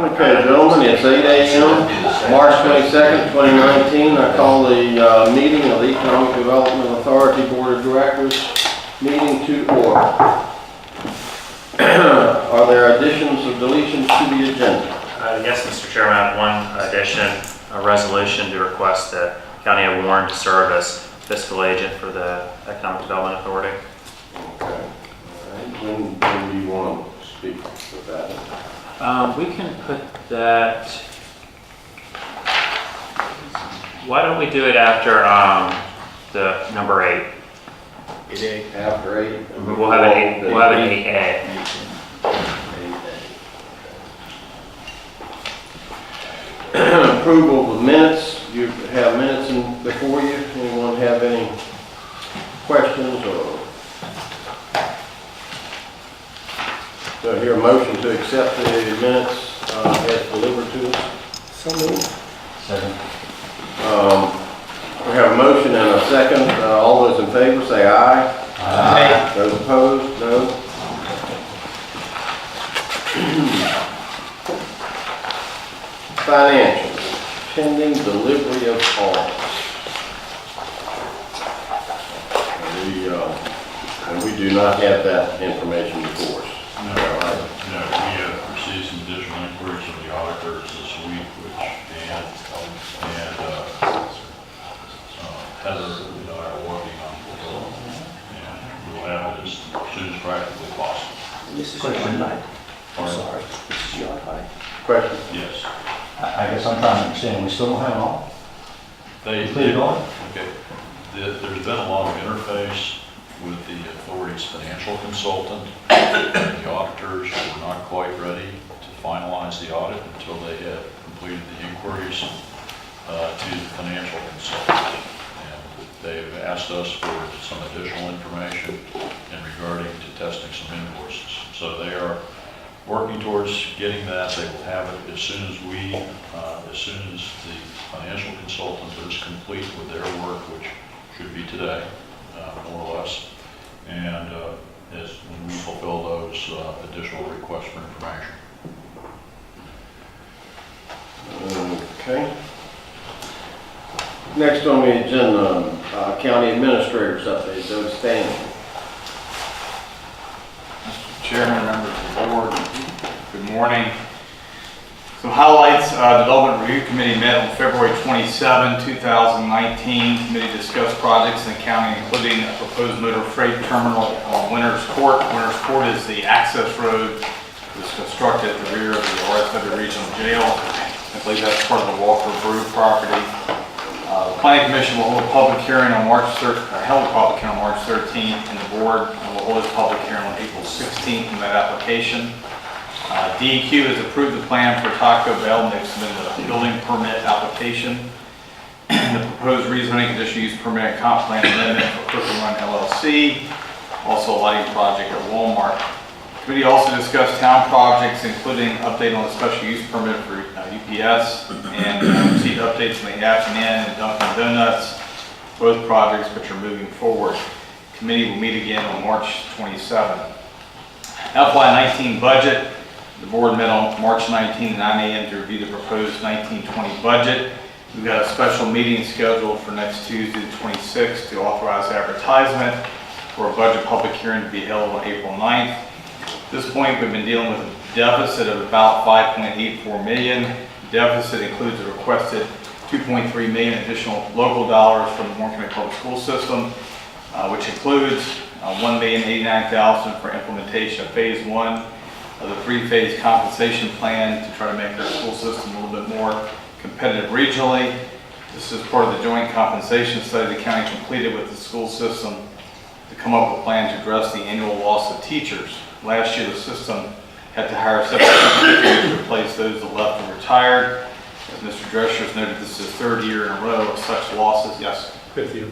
Okay, gentlemen, it's 8 a.m., March 22nd, 2019. I call the meeting of the Economic Development Authority Board of Directors meeting to order. Are there additions or deletions to the agenda? Yes, Mr. Chairman, I have one addition, a resolution to request the County of Warren to serve as fiscal agent for the Economic Development Authority. Okay. All right. When do you want to speak with that? We can put that, why don't we do it after the number 8? After 8? We'll have an 8A. Approval of minutes. You have minutes before you. Anyone have any questions or? Do I hear a motion to accept the minutes as delivered to us? So moved. Second. We have a motion and a second. All those in favor say aye. Aye. Those opposed, no. Financials, pending delivery of funds. And we do not have that information before us. No, we have received some additional inquiries from the auditors this week, which Dan and Heather and I are working on fulfilling, and we'll have it as soon as practically possible. This is your night. I'm sorry. This is your night. Question? Yes. I guess I'm trying to understand, we still don't have it all They completed on? Okay. There's been a lot of interface with the authority's financial consultant, and the auditors were not quite ready to finalize the audit until they had completed the inquiries to the financial consultant. And they've asked us for some additional information regarding to testing some invoices. So they are working towards getting that. They will have it as soon as as soon as the financial consultant is complete with their work, which should be today, more or less. And as when we fulfill those additional requests for information. Okay. Next on the agenda, County Administrator's update. Doug Stanley. Mr. Chairman, members of the board, good morning. Some highlights. Development Review Committee met on February 27, 2019. Committee discussed projects in the county, including a proposed motor freight terminal on Winters Court. Winters Court is the access road that was constructed at the rear of the RSW Regional Jail. I believe that's part of the Walker Brew property. The Planning Commission will hold a public hearing on March 13th, and the board will hold its public hearing on April 16th on that application. DEQ has approved the plan for Taco Bell, and they've submitted a building permit application. The proposed rezoning conditional use permit and comp plan amendment for Crooked Run LLC, also a lighting project at Walmart. The committee also discussed town projects, including update on the special use permit for UPS, and received updates from the Action Inn and Dunkin' Donuts, both projects which are moving forward. The committee will meet again on March 27th. FY19 budget. The board met on March 19 at 9 a.m. to review the proposed 19-20 budget. We've got a special meeting scheduled for next Tuesday, the 26th, to authorize advertisement for a budget public hearing to be held on April 9th. At this point, we've been dealing with a deficit of about $5.84 million. The deficit includes a requested $2.3 million additional local dollars from the Warren County Public School System, which includes $1,089,000 for implementation of phase 1 of the 3-phase compensation plan to try to make our school system a little bit more competitive regionally. This is part of the joint compensation study the county completed with the school system to come up with a plan to address the annual loss of teachers. Last year, the system had to hire 7 teachers to replace those that left and retired. As Mr. Drescher has noted, this is the 3rd year in a row of such losses. Yes? 5th year.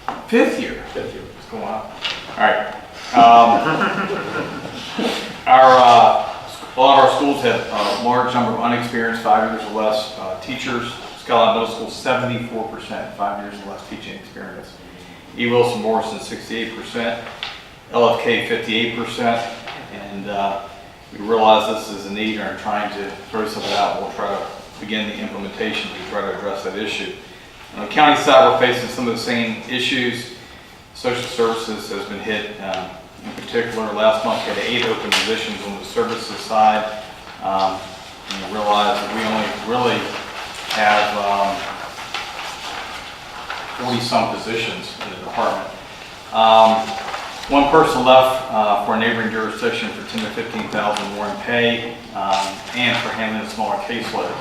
5th year? 5th year. What's going on? All right. A lot of our schools have a large number of unexperienced 5 years or less teachers. Skyline Middle School, 74%, 5 years or less teaching experience. E. Wilson Morrison, 68%. LFK, 58%. And We realize this is a need and are trying to throw something out. We'll try to begin the implementation to try to address that issue. On the county side, we're facing some of the same issues. Social services has been hit in particular. Last month, we had 8 open positions on the services side. And we realize that we only really have 40-some positions in the department. One person left for a neighboring jurisdiction for $10,000 to $15,000 more in pay and for handling a smaller caseload.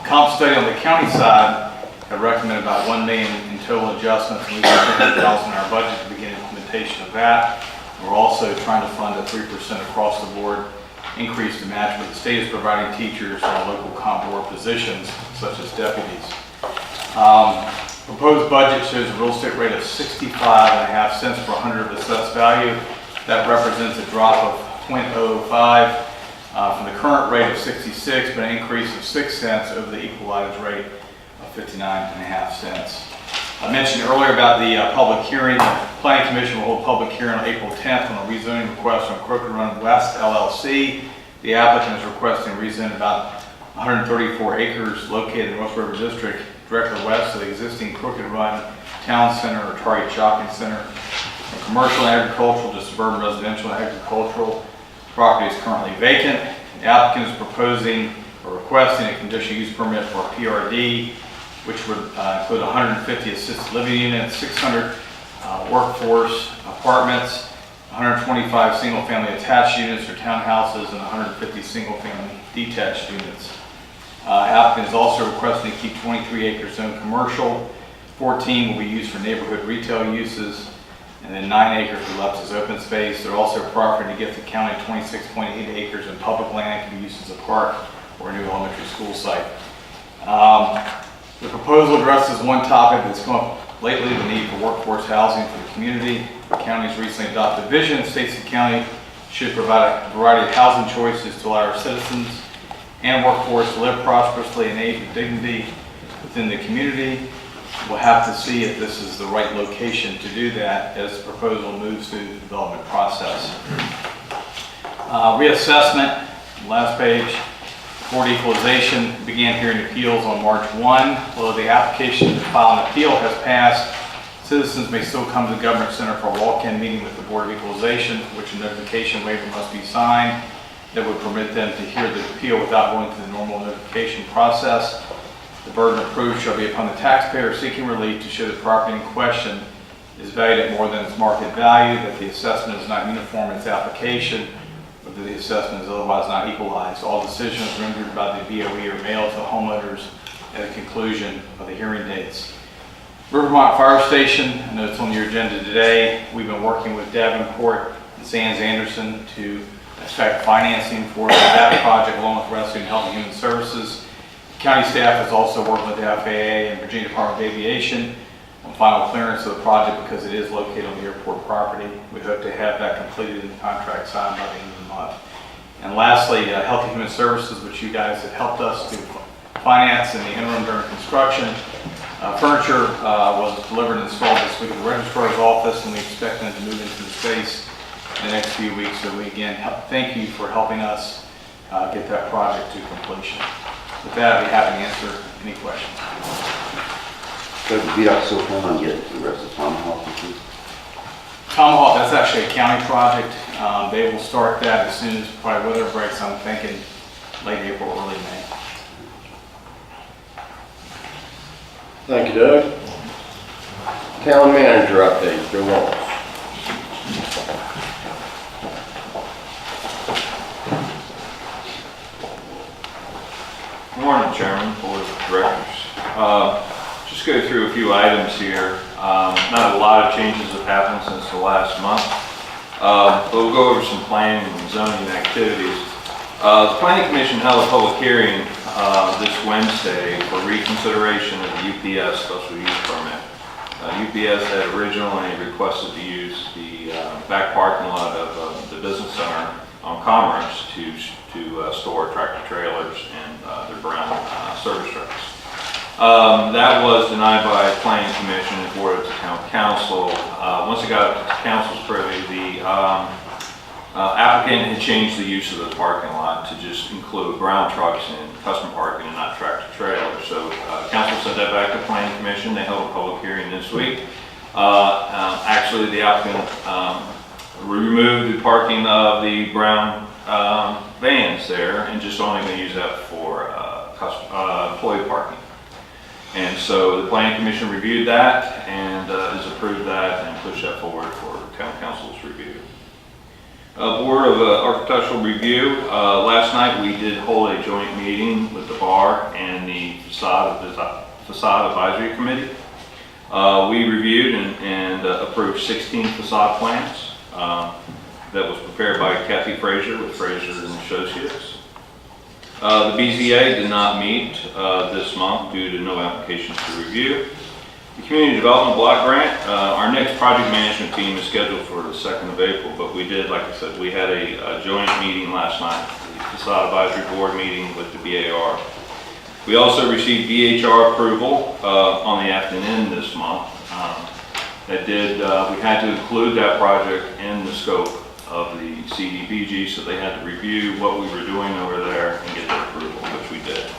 Comp study on the county side had recommended about $1 million in total adjustments, and we've got $10,000 in our budget to begin implementation of that. We're also trying to fund a 3% across the board increase to match what the state is providing teachers on local comp board positions, such as deputies. Proposed budget shows a real estate rate of 65.5 cents per 100 of assessed value. That represents a drop of 0.005 from the current rate of 66, but an increase of 6 cents over the equalized rate of 59.5 cents. I mentioned earlier about the public hearing. The Planning Commission will hold a public hearing on April 10th on a rezoning request on Crooked Run West LLC. The applicant is requesting rezone about 134 acres located in West River District, directly west of the existing Crooked Run Town Center or Target Shopping Center. From commercial and agricultural to suburban residential and agricultural property is currently vacant. The applicant is proposing or requesting a conditional use permit for a PRD, which would include 150 assisted living units, 600 workforce apartments, 125 single-family attached units or townhouses, and 150 single-family detached units. Applicant is also requesting to keep 23 acres zoned commercial, 14 will be used for neighborhood retail uses, and then 9 acres are left as open space. They're also proffering to give the county 26.8 acres in public land that can be used as a park or a new elementary school site. The proposal addresses one topic that's come up lately, the need for workforce housing for the community. The county's recently adopted vision states the county should provide a variety of housing choices to allow our citizens and workforce to live prosperously and age with dignity within the community. We'll have to see if this is the right location to do that as the proposal moves through the development process. Reassessment, last page. Board equalization began hearing appeals on March 1. Although the application to file an appeal has passed, citizens may still come to the Government Center for a walk-in meeting with the Board of Equalization, which a notification waiver must be signed that would permit them to hear the appeal without going through the normal notification process. The burden of proof shall be upon the taxpayer seeking relief to show the property in question is valued at more than its market value, that the assessment is not uniform in its application, or that the assessment is otherwise not equalized. All decisions rendered by the BOE are mailed to homeowners at the conclusion of the hearing dates. Rivermont Fire Station, I know it's on your agenda today. We've been working with Davenport and Sands Anderson to effect financing for that project along with Rescue and Health and Human Services. County staff is also working with the FAA and Virginia Department of Aviation on final clearance of the project because it is located on the airport property. We hope to have that completed and the contract signed by the end of the month. And lastly, Health and Human Services, which you guys have helped us to finance in the interim during construction. Furniture was delivered and installed this week at the registrar's office, and we expect them to move into the space in the next few weeks. So we again thank you for helping us get that project to completion. With that, I'd be happy to answer any questions. So we also plan on getting the rest of Tomahawk. Tomahawk, that's actually a county project. They will start that as soon as probably weather breaks. I'm thinking late April, early May. Thank you, Doug. Town manager update, Joe Wallace. Good morning, Chairman, Board of Directors. Just go through a few items here. Not a lot of changes have happened since the last month, but we'll go over some planning and zoning activities. The Planning Commission held a public hearing this Wednesday for reconsideration of the UPS special use permit. UPS had originally requested to use the back parking lot of the business center on Commerce to store tractor trailers and their brown service trucks. That was denied by the Planning Commission and forwarded to Town Council. Once it got to Council's privy, the Applicant had changed the use of the parking lot to just include ground trucks and custom parking and not tractor trailers. So council sent that back to the planning commission. They held a public hearing this week. Actually, the applicant removed the parking of the brown vans there and just only going to use that for employee parking. And so the planning commission reviewed that and has approved that and pushed that forward for town council's review. Board of Architectural Review, last night we did hold a joint meeting with the bar and the facade advisory committee. We reviewed and approved 16 facade plans that was prepared by Kathy Frazier with Frazier and Associates. The BZA did not meet this month due to no applications to review. The Community Development Block Grant, our next project management team is scheduled for the 2nd of April, but we did, like I said, we had a joint meeting last night, the Facade Advisory Board meeting with the BAR. We also received BHR approval on the afternoon this month. We had to include that project in the scope of the CDBG, so they had to review what we were doing over there and get their approval, which we did.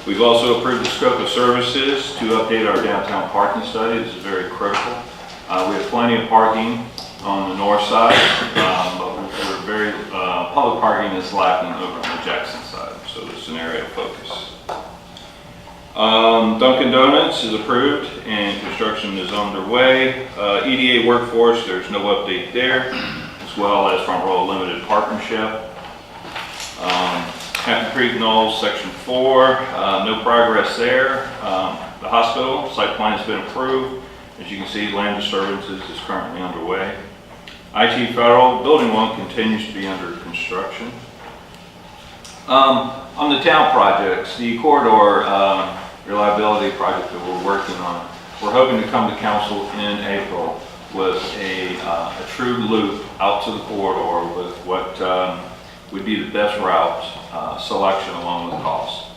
We've also approved the scope of services to update our downtown parking study. This is very critical. We have plenty of parking on the north side, but we're very, public parking is lacking over on the Jackson side, so this is an area of focus. Dunkin' Donuts is approved and construction is underway. EDA workforce, there's no update there, as well as Front Row Limited Partnership. Happy Creek Knolls, Section 4, no progress there. The hospital, site plan has been approved. As you can see, land disturbances is currently underway. IT Federal, Building 1 continues to be under construction. On the town projects, the corridor reliability project that we're working on, we're hoping to come to council in April with a true loop out to the corridor with what would be the best route selection along with cost.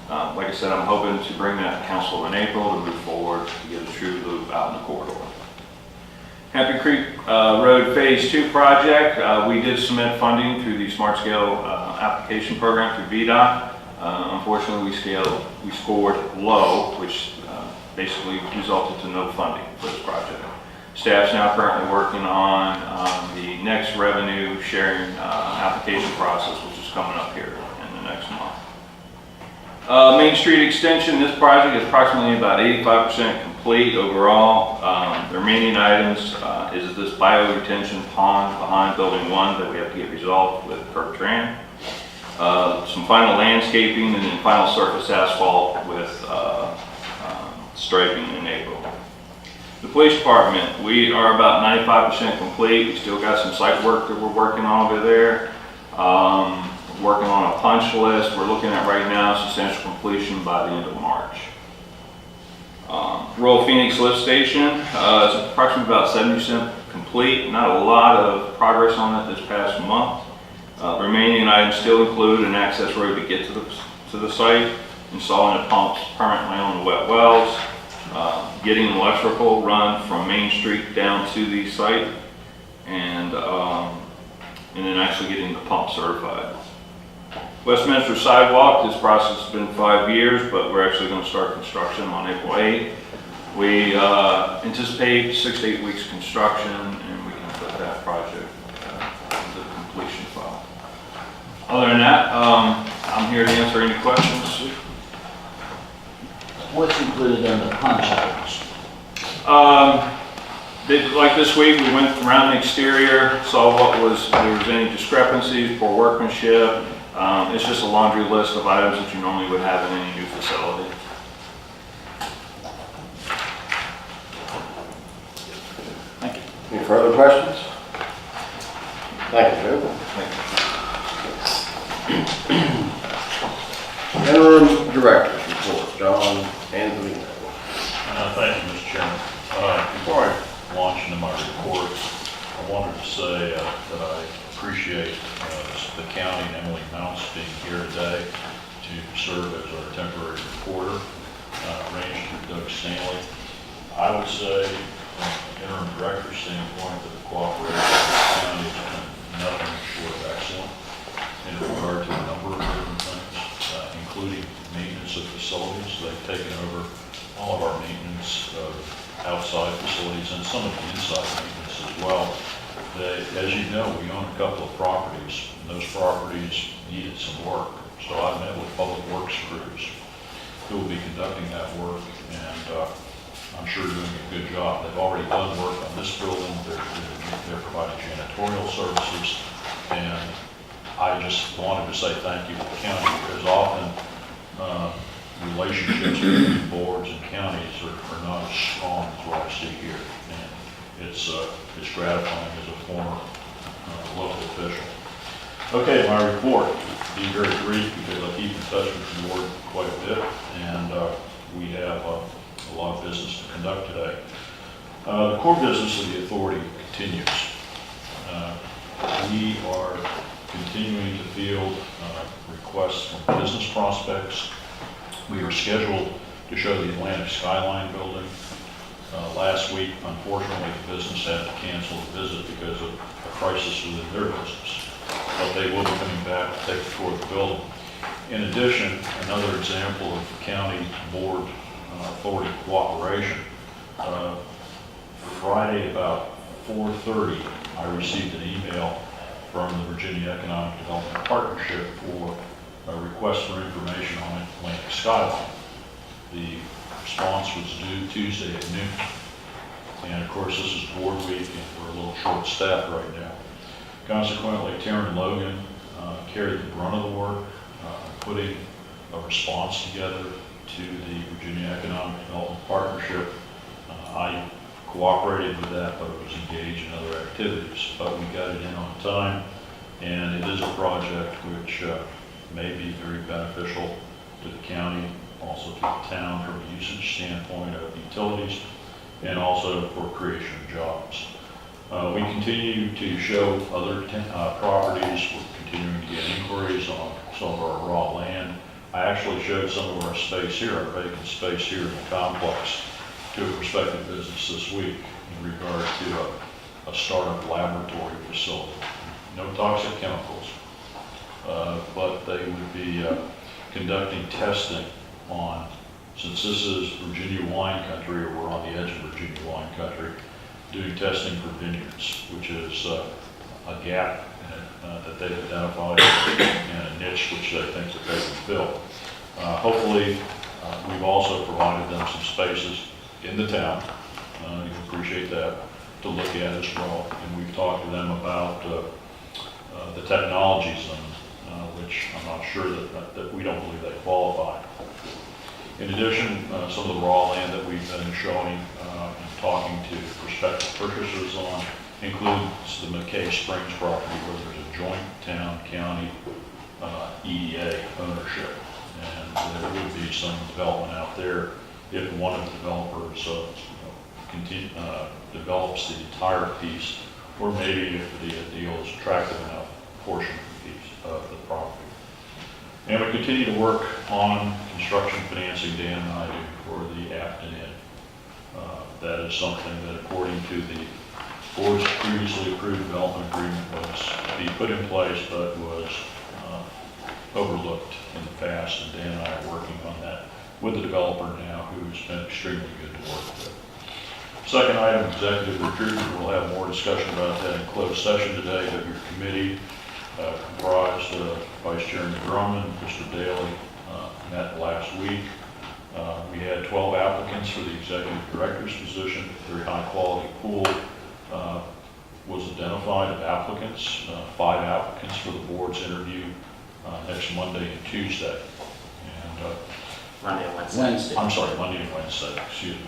Like I said, I'm hoping to bring that to council in April to move forward to get a true loop out in the corridor. Happy Creek Road Phase 2 project, we did submit funding through the Smart Scale application program through VDOT. Unfortunately, we scored low, which basically resulted to no funding for this project. Staff's now currently working on the next revenue sharing application process, which is coming up here in the next month. Main Street Extension, this project is approximately about 85% complete overall. The remaining items is this bioretention pond behind Building 1 that we have to get resolved with Kirk Tran. Some final landscaping and then final surface asphalt with striping in April. The police department, we are about 95% complete. We still got some site work that we're working on over there. Working on a punch list. We're looking at right now substantial completion by the end of March. Royal Phoenix Lift Station is approximately about 70% complete. Not a lot of progress on it this past month. Remaining items still include an access road to get to the site, installing the pumps permanently on the wet wells, getting electrical run from Main Street down to the site, and then actually getting the pump certified. Westminster Sidewalk, this process has been 5 years, but we're actually going to start construction on April 8th. We anticipate 6 to 8 weeks construction, and we can put that project into the completion file. Other than that, I'm here to answer any questions. What's included in the punch items? Like this week, we went around the exterior, saw there was any discrepancies, poor workmanship. It's just a laundry list of items that you normally would have in any new facility. Thank you. Any further questions? Thank you, Joe. Interim Director's Report, John Anzivino. Thank you, Mr. Chairman. Before I launch into my report, I wanted to say that I appreciate the county and Emily Mounts being here today to serve as our temporary reporter, arranged through Doug Stanley. I would say, from an interim director standpoint, that the cooperation with the county has been nothing outside facilities and some of the inside maintenance as well. As you know, we own a couple of properties, and those properties needed some work. So I met with Public Works crews who will be conducting that work, and I'm sure doing a good job. They've already done work on this building. They're providing janitorial services, and I just wanted to say thank you to the county, because often relationships between boards and counties are not as strong as what I see here. And it's gratifying as a former local official. Okay, my report. Be very brief because I keep in touch with the board quite a bit, and we have a lot of business to conduct today. The core business of the authority continues. We are continuing to field requests from business prospects. We are scheduled to show the Atlantic Skyline building. Last week, unfortunately, the business had to cancel the visit because of a crisis within their business. But they will be coming back to take a tour of the building. In addition, another example of county board authority cooperation. Friday about 4:30, I received an email from the Virginia Economic Development Partnership for a request for information on Atlantic Skyline. The response was due Tuesday at noon. And of course, this is board week and we're a little short-staffed right now. Consequently, Taryn Logan carried the brunt of the work, putting a response together to the Virginia Economic Development Partnership. I cooperated with that, but was engaged in other activities. But we got it in on time, and it is a project which may be very beneficial to the county, also to the town from a usage standpoint of utilities, and also for creation of jobs. We continue to show other properties. We're continuing to get inquiries on some of our raw land. I actually showed some of our space here, our vacant space here in the complex, to a prospective business this week in regard to a startup laboratory facility. No toxic chemicals, but they would be conducting testing on, since this is Virginia wine country, or we're on the edge of Virginia wine country, doing testing for vineyards, which is a gap that they've identified and a niche which they think that they can fill. Hopefully, we've also provided them some spaces in the town, you appreciate that, to look at as well. And we've talked to them about the technology zone, which I'm not sure that we don't believe they qualify. In addition, some of the raw land that we've been showing and talking to prospective purchasers on includes the McKay Springs property, where there's a joint town-county EDA ownership. And there would be some development out there if one of the developers develops the entire piece, or maybe if the deal is attractive enough, portion of the piece of the property. And we continue to work on construction financing, Dan and I do, for the Afton Inn. That is something that, according to the board's previously approved development agreement, was to be put in place, but was overlooked in the past. And Dan and I are working on that with the developer now, who's been extremely good to work with. Second item, executive recruitment. We'll have more discussion about that in closed session today, but your committee comprised Vice Chairman Drummond, Mr. Daly, met last week. We had 12 applicants for the executive director's position. A very high quality pool was identified of applicants, 5 applicants for the board's interview next Monday and Tuesday. And Monday and Wednesday. Wednesday. I'm sorry, Monday and Wednesday, excuse me.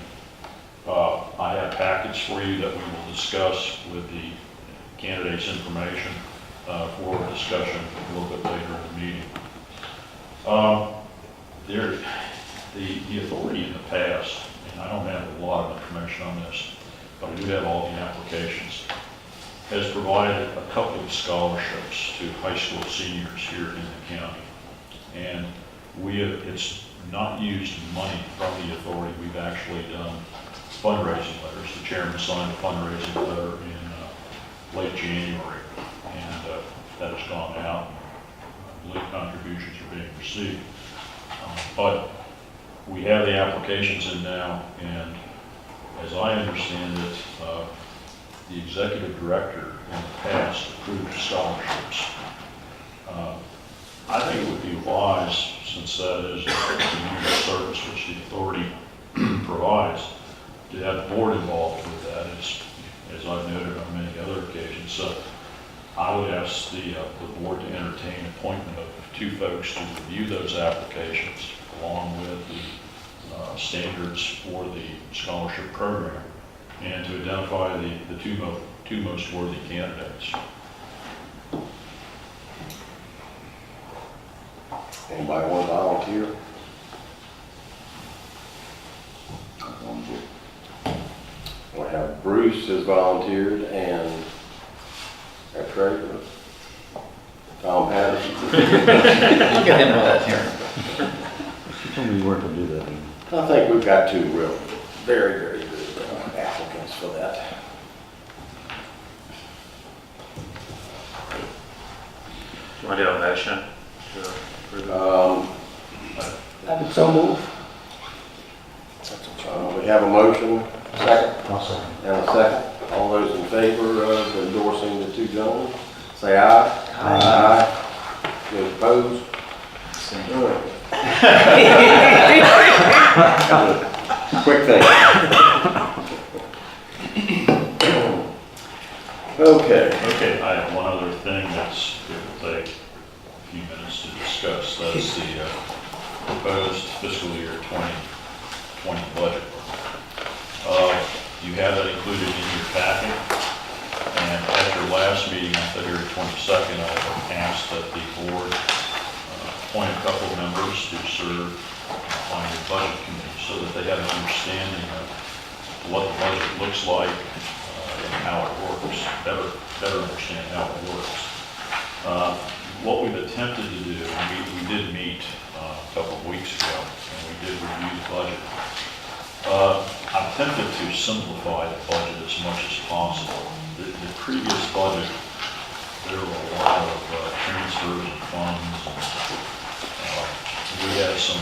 I have packets for you that we will discuss with the candidates' information for discussion a little bit later in the meeting. The authority in the past, and I don't have a lot of information on this, but I do have all the applications, has provided a couple of scholarships to high school seniors here in the county. And it's not used money from the authority. We've actually done fundraising letters. The chairman signed a fundraising letter in late January, and that has gone out. I believe contributions are being received. But we have the applications in now, and as I understand it, the executive director in the past approved scholarships. I think it would be wise, since that is a community service which the authority provides, to have the board involved with that, as I've noted on many other occasions. So I would ask the board to entertain appointment of 2 folks to review those applications, along with the standards for the scholarship program, and to identify the two most worthy candidates. Anybody want to volunteer? We have Bruce has volunteered and our treasurer, Tom Patterson. Get him volunteering. You told me you weren't gonna do that. I think we've got 2 real, very, very good applicants for that. Do you want to do a motion to approve? I would so move. We have a motion, second, I'll second. and a second. All those in favor of endorsing the 2 gentlemen, say aye. Aye. Those opposed? Quick thing. Okay. I have one other thing it will take a few minutes to discuss. That's the proposed fiscal year 2020 budget. You have that included in your packet, and at your last meeting on February 22nd, I asked that the board appoint a couple of members to serve on your budget committee so that they have an understanding of what the budget looks like and how it works, better understand how it works. What we've attempted to do, we did meet a couple of weeks ago, and we did review the budget. I've attempted to simplify the budget as much as possible. The previous budget, there were a lot of transfers of funds. We had some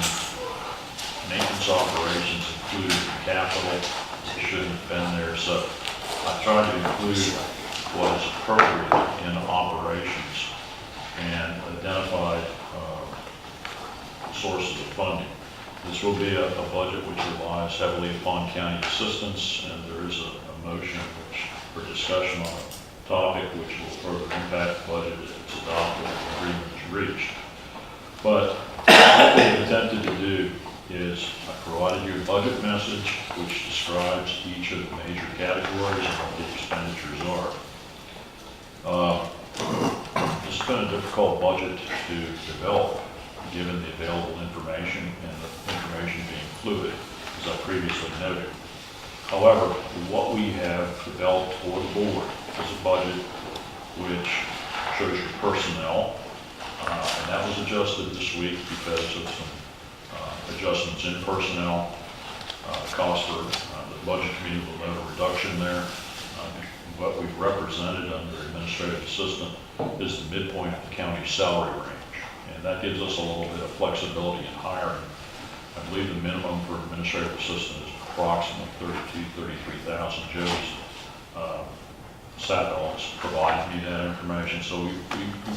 maintenance operations included in capital that shouldn't have been there. So I tried to include what is appropriate in operations and identified sources of funding. This will be a budget which relies heavily upon county assistance, and there is a motion for discussion on a topic which will further impact the budget if it's adopted and the agreement is reached. But what we've attempted to do is I provided you a budget message which describes each of the major categories and what the expenditures are. It's been a difficult budget to develop, given the available information and the information being fluid, as I previously noted. However, what we have developed for the board is a budget which shows your personnel, and that was adjusted this week because of some adjustments in personnel. Cost for the budget committee will note a reduction there. What we've represented under administrative assistant is the midpoint of the county's salary range. And that gives us a little bit of flexibility in hiring. I believe the minimum for administrative assistant is approximately 33,000. Joe's Sappel has provided me that information, so we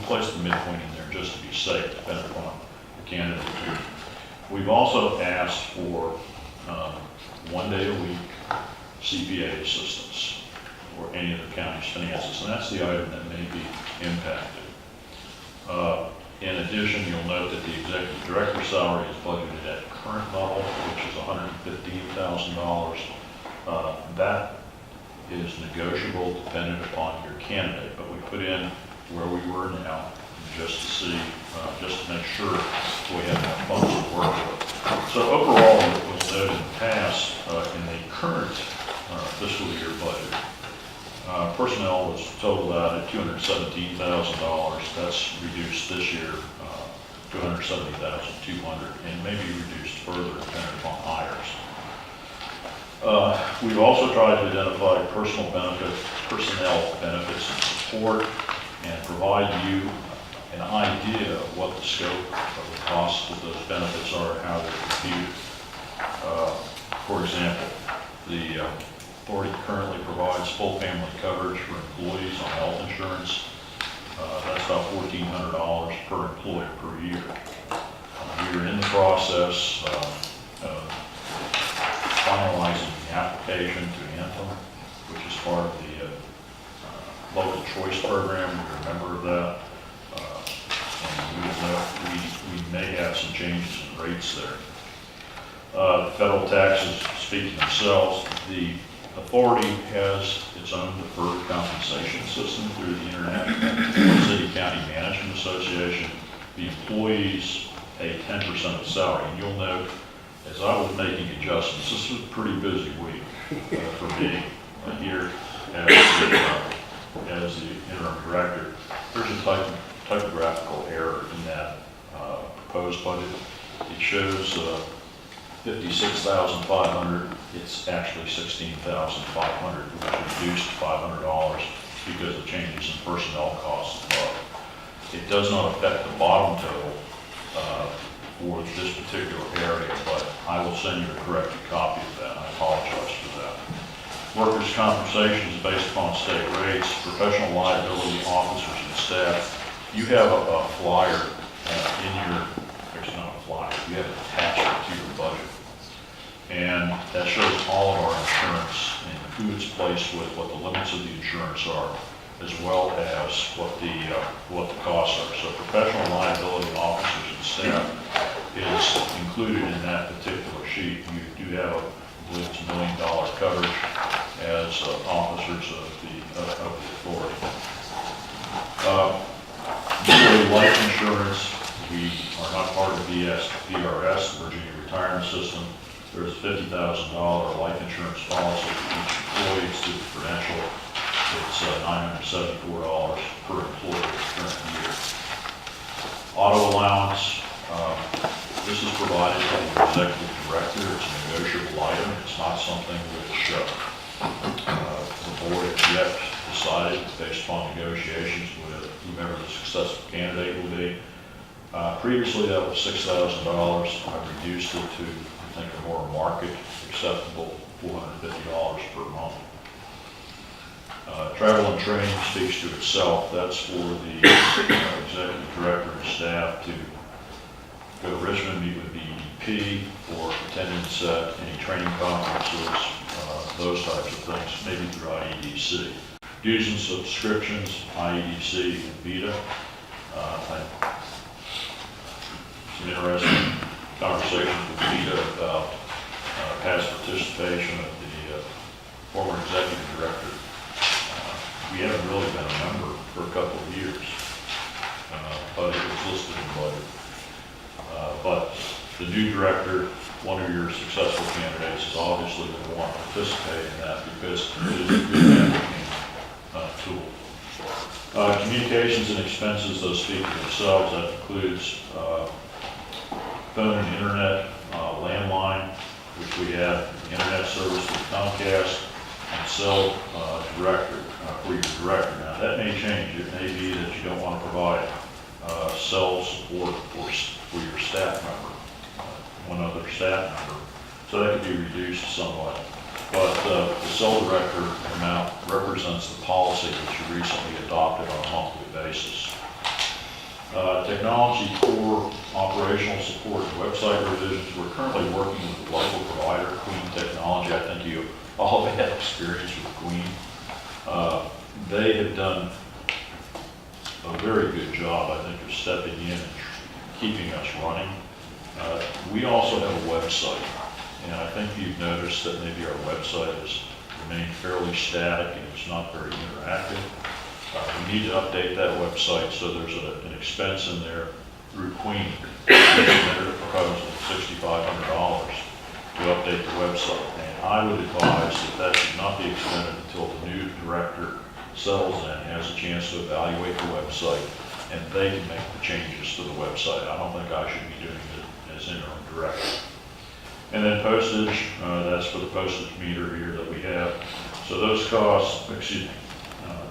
placed the midpoint in there just to be safe, depending upon the candidate. We've also asked for 1 day a week CPA assistance for any of the county's finances, and that's the item that may be impacted. In addition, you'll note that the executive director salary is budgeted at current level, which is $115,000. That is negotiable dependent upon your candidate, but we put in where we were now just to see, just to make sure we have enough funds to work with. So overall, it was noted in the past, in the current fiscal year budget, personnel was totaled out at $217,000. That's reduced this year to $170,200, and maybe reduced further depending upon hires. We've also tried to identify personnel benefits and support, and provide you an idea of what the scope of the costs of those benefits are and how they're computed. For example, the authority currently provides full family coverage for employees on health insurance. That's about $1,400 per employee per year. We are in the process of finalizing the application to Anthem, which is part of the local choice program. We're a member of that. And we may have some changes in rates there. The federal taxes speak for themselves. The authority has its own deferred compensation system through the International City County Management Association. The employees pay 10% of salary. And you'll note, as I was making adjustments, this was a pretty busy week for me here as the interim director. There's a typographical error in that proposed budget. It shows 56,500. It's actually 16,500, which reduced $500 because of changes in personnel costs above. It does not affect the bottom total for this particular area, but I will send you a corrected copy of that. I apologize for that. Workers' compensation is based upon state rates. Professional liability officers and staff. You have a flyer there's not a flyer, you have an attachment to your budget. And that shows all of our insurance and who it's placed with, what the limits of the insurance are, as well as what the costs are. So professional liability officers and staff is included in that particular sheet. You do have, I believe it's $1 million coverage as officers of the authority. Life insurance, we are not part of VRS, the Virginia Retirement System. There's a $50,000 life insurance policy for each employee. It's through the Prudential. It's $974 per employee this current year. Auto allowance, this is provided by the executive director. It's a negotiable item. It's not something which the board has yet decided based upon negotiations with whomever the successful candidate will be. Previously that was $6,000. I reduced it to, I think, a more market acceptable $450 per month. Travel and training speaks to itself. That's for the executive director and staff to go to Richmond, meet with the EDP for attendance at any training conferences, those types of things, maybe through IEDC. Dues and subscriptions, IEDC and VEDA. Some interesting conversations with VEDA about past participation of the former executive director. We haven't really been a member for a couple of years, but it was listed in the budget. But the new director, one of your successful candidates, is obviously going to want to participate in that because it is a good networking tool. Communications and expenses, those speak for themselves. That includes phone and internet, landline, which we have internet service with Comcast, and cell director for your director. Now that may change. It may be that you don't want to provide cell support for your staff member, one other staff member. So that could be reduced somewhat. But the cell director amount represents the policy that you recently adopted on a monthly basis. Technology core operational support and website revisions. We're currently working with a local provider, Queen Technology. I think you all have had experience with Queen. They have done a very good job, I think, of stepping in and keeping us running. We also have a website, and I think you've noticed that maybe our website has remained fairly static and it's not very interactive. We need to update that website, so there's an expense in there through Queen. We submitted a proposal of $6,500 to update the website, and I would advise that should not be extended until the new director settles in, has a chance to evaluate the website, and they can make the changes to the website. I don't think I should be doing it as interim director. And then postage, that's for the postage meter here that we have. So those costs,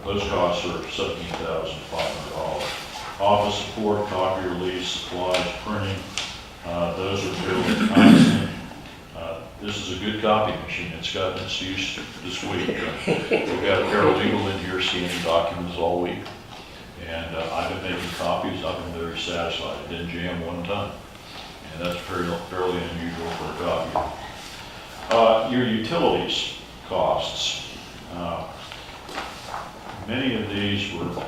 those costs are $17,500. Office support, copy release, supplies, printing, those are billed constant. This is a good copy machine. It's gotten its use this week. We've got Carol Dingle in here scanning documents all week. And I've been making copies. I've been very satisfied. It didn't jam one time. And that's fairly unusual for a copy. Your utilities costs. Many of these were,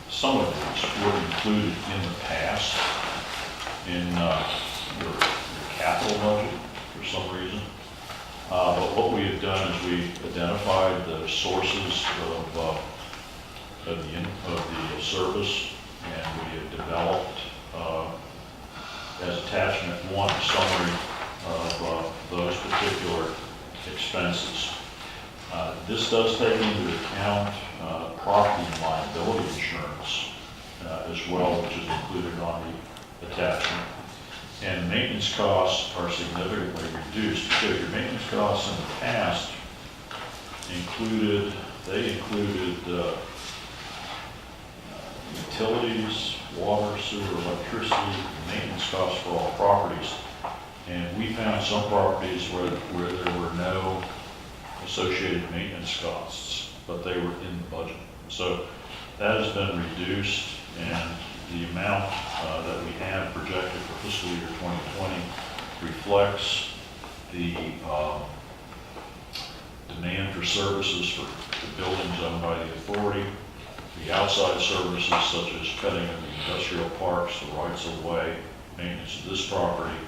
some of these were included in the past in your capital budget for some reason. But what we have done is we identified the sources of the service, and we have developed as attachment 1 a summary of those particular expenses. This does take into account property and liability insurance as well, which is included on the attachment. And maintenance costs are significantly reduced because your maintenance costs in the past included utilities, water, sewer, electricity, maintenance costs for all properties. And we found some properties where there were no associated maintenance costs, but they were in the budget. So that has been reduced, and the amount that we have projected for fiscal year 2020 reflects the demand for services for the buildings owned by the authority, the outside services such as cutting of the industrial parks, the rights of way, maintenance of this property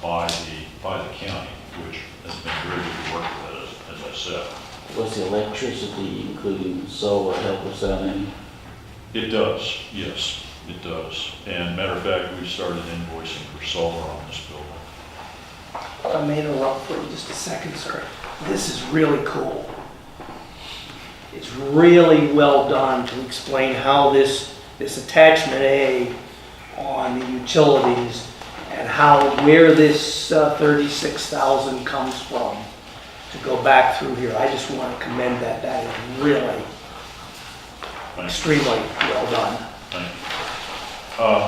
by the county, which has been very good to work with, as I said. Was the electricity, including solar, help us out any? It does, yes, it does. And matter of fact, we started invoicing for solar on this building. I may interrupt for just a second, sir. This is really cool. It's really well done to explain how this attachment A on the utilities and where this 36,000 comes from to go back through here. I just want to commend that. That is really extremely well done. Thank you.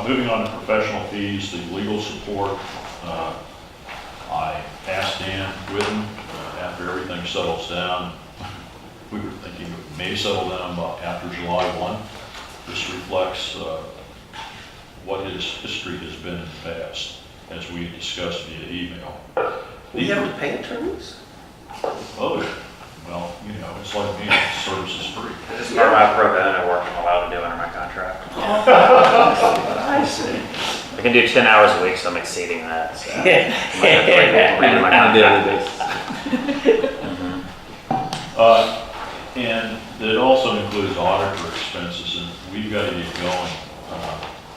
Moving on to professional fees, the legal support. I asked Dan Whitten, after everything settles down, we were thinking it may settle down about after July 1. This reflects what his history has been in the past, as we discussed via email. We have to pay attorneys? Oh, well, you know, it's like me, service is free. This is part of my pro bono work I'm allowed to do under my contract. I see. I can do 10 hours a week, so I'm exceeding that. So Yeah. under my contract. And it also includes auditor expenses, and we've got to get going.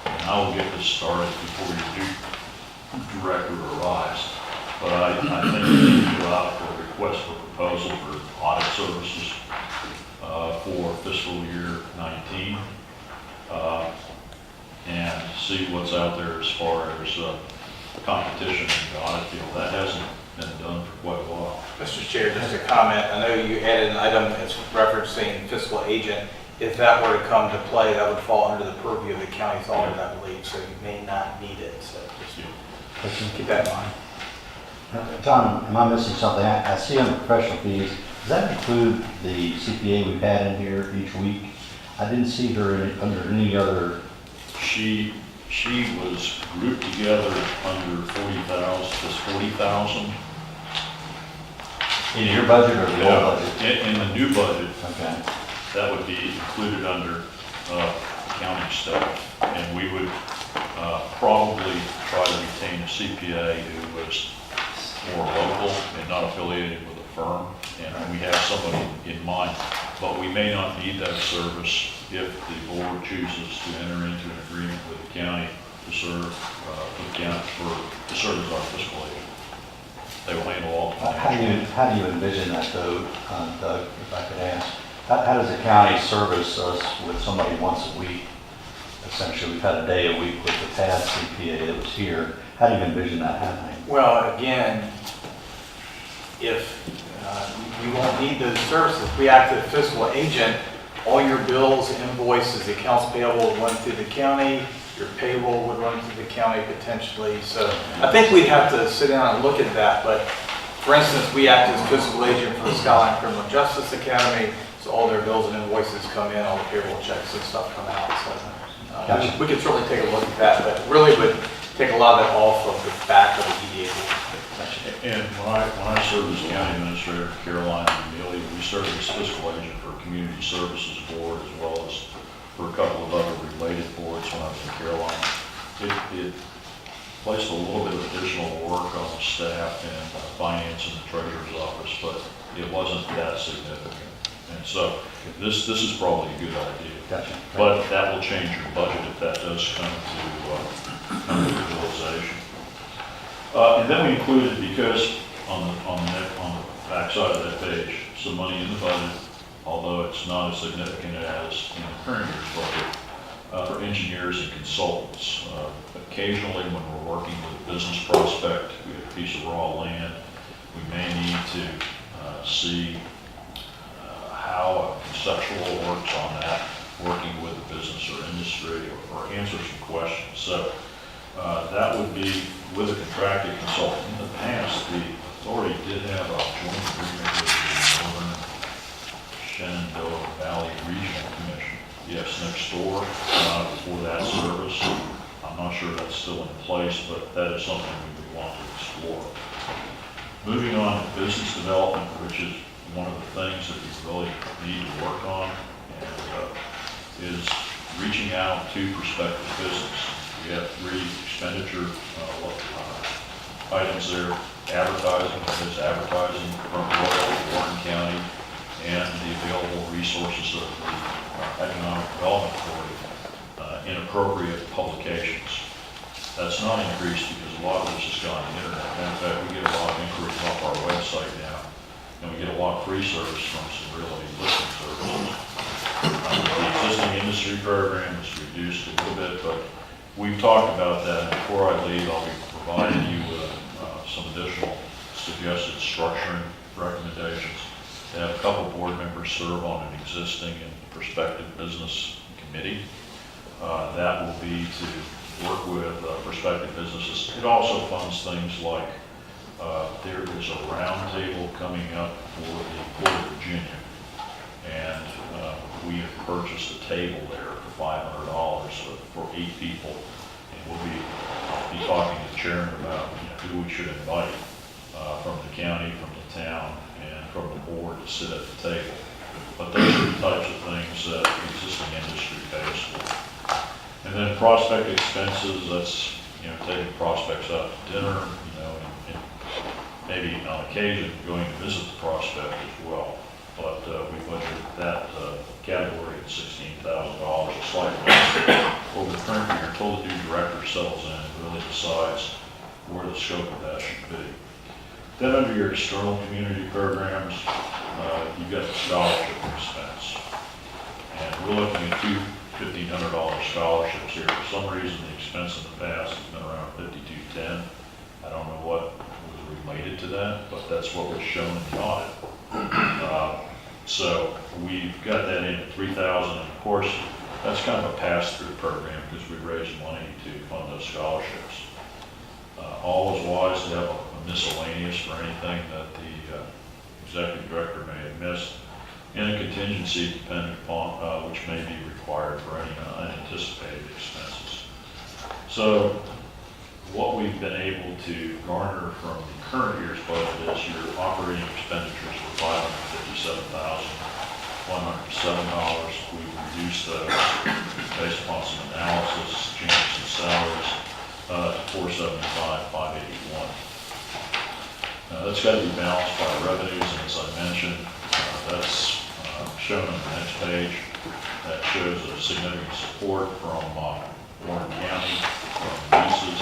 And I will get this started before your director arrives. But I think we need to go out for a request for proposal for audit services for fiscal year 19. And see what's out there as far as competition in the audit field. That hasn't been done for quite a while. Mr. Chair, just a comment. I know you added an item that's referencing fiscal agent. If that were to come to play, that would fall under the purview of the county's audit, I believe, so you may not need it. So just keep that in mind. Tom, am I missing something? I see on the professional fees, does that include the CPA we've had in here each week? I didn't see her under any other. She was grouped together under 40,000. In your budget or the old budget? In the new budget, Okay. that would be included under accounting staff. And we would probably try to retain a CPA who was more local and not affiliated with a firm. And we have somebody in mind, but we may not need that service if the board chooses to enter into an agreement with the county to serve to serve as our fiscal agent. They will handle all the financial. How do you envision that though, Doug, if I could ask? How does the county service us with somebody once a week? Essentially, we've had a day a week with the past CPA that was here. How do you envision that happening? Well, again, if you won't need those services, if we act as a fiscal agent, all your bills, invoices, accounts payable would run through the county, your payroll would run through the county potentially. So I think we'd have to sit down and look at that, but For instance, we act as fiscal agent for the Skyline Criminal Justice Academy, so all their bills and invoices come in, all the payroll checks and stuff come out. So Gotcha. we could certainly take a look at that, but really would take a lot of that off of the back of the EDA. And when I served as county administrator for Carolina and Amelia, we served as fiscal agent for Community Services Board as well as for a couple of other related boards when I was in Carolina. It placed a little bit of additional work on the staff and finance and the treasurer's office, but it wasn't that significant. And so this is probably a good idea. Gotcha. But that will change your budget if that does come to realization. And then we included, because on the back side of that page, some money in the budget, although it's not as significant as in the current year's budget, for engineers and consultants. Occasionally, when we're working with a business prospect, we have a piece of raw land, we may need to see how a conceptual works on that, working with a business or industry, or answer some questions. So that would be with a contracted consultant. In the past, the authority did have a joint agreement with the Northern Shenandoah Valley Regional Commission. Yes, next door for that service. I'm not sure that's still in place, but that is something we would want to explore. Moving on to business development, which is one of the things that we really need to work on, and is reaching out to prospective business. We have 3 expenditure items there. Advertising, there's advertising from Royal, Warren County, and the available resources of the Economic Development Authority in appropriate publications. That's not increased because a lot of this has gone to the internet. In fact, we get a lot of inquiries off our website now, and we get a lot of free service from some really listening services. The existing industry program is reduced a little bit, but we've talked about that. And before I leave, I'll be providing you with some additional suggested structuring recommendations. To have a couple board members serve on an existing and prospective business committee. That will be to work with prospective businesses. It also funds things like there is a roundtable coming up for the Port of Virginia, and we have purchased a table there for $500 for 8 people, and we'll be talking to the chairman about who we should invite from the county, from the town, and from the board to sit at the table. But those are the types of things that the existing industry pays for. And then prospect expenses, that's taking prospects out to dinner, and maybe on occasion going to visit the prospect as well. But we budgeted that category at $16,000, a slight less over the current year until the new director settles in and really decides where the scope of that should be. Then under your external community programs, you've got the scholarship expense. And we're looking at 2 $1,500 scholarships here. For some reason, the expense in the past has been around $5,210. I don't know what was related to that, but that's what was shown in the audit. So we've got that in at $3,000, and of course, that's kind of a pass-through program because we raise money to fund those scholarships. All is wise to have a miscellaneous for anything that the executive director may have missed, and a contingency depending upon which may be required for any unanticipated expenses. So what we've been able to garner from the current year's budget is your operating expenditures were $557,107. We've reduced those based upon some analysis, changes in salaries, to $475,581. Now that's got to be balanced by revenues, and as I mentioned, that's shown on the next page. That shows a significant support from Warren County, from leases,